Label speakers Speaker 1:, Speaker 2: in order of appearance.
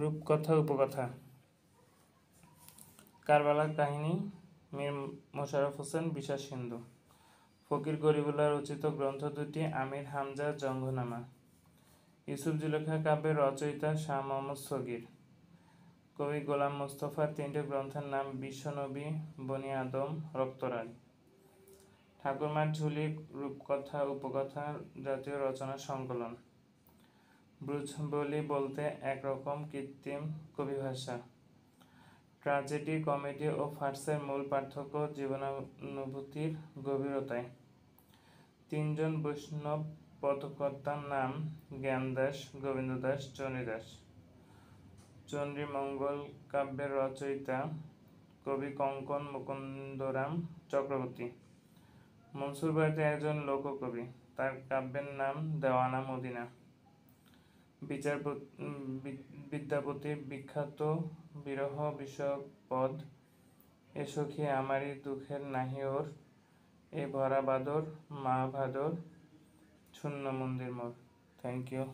Speaker 1: রূপকথা উপকথা। কারবালার কাহিনী মীর মোশাররফ হোসেন বিশ্বাস হিন্দু। ফকির গরিবুল্লাহ রচিত গ্রন্থ দুটি আমির হামজা জঙ্গনামা। ইউসুফ জুলেখা কাব্যের রচয়িতা শাহ মোহাম্মদ সগীর। কবি গোলাম মোস্তফার তিনটি গ্রন্থের নাম বিশ্বনবী, বনি আদম, রক্তরাগ। ঠাকুরমার ঝুলি রূপকথা উপকথা জাতীয় রচনা সংকলন। ব্রুজবলি বলতে একরকম কৃত্রিম কবিভাষা। ট্র্যাজেডি, কমেডি ও ফার্সের মূল পার্থক্য জীবনানুভূতির গভীরতায়। তিনজন বৈষ্ণব পথকর্তার নাম জ্ঞানদাস, গোবিন্দদাস, চণ্ডীদাস। চণ্ডীমঙ্গল কাব্যের রচয়িতা কবি কঙ্কন মুকুন্দরাম চক্রবর্তী। মনসুর বাড়িতে একজন লোককবি, তার কাব্যের নাম দেওয়ানা মদিনা। বিদ্যাপতির বিখ্যাত বিরহ বিষয়ক পদ এ সখী আমারই দুঃখের নাহি ওর, এ ভরা বাদর মা ভাদর, শূন্য মন্দির মোর। Thank you.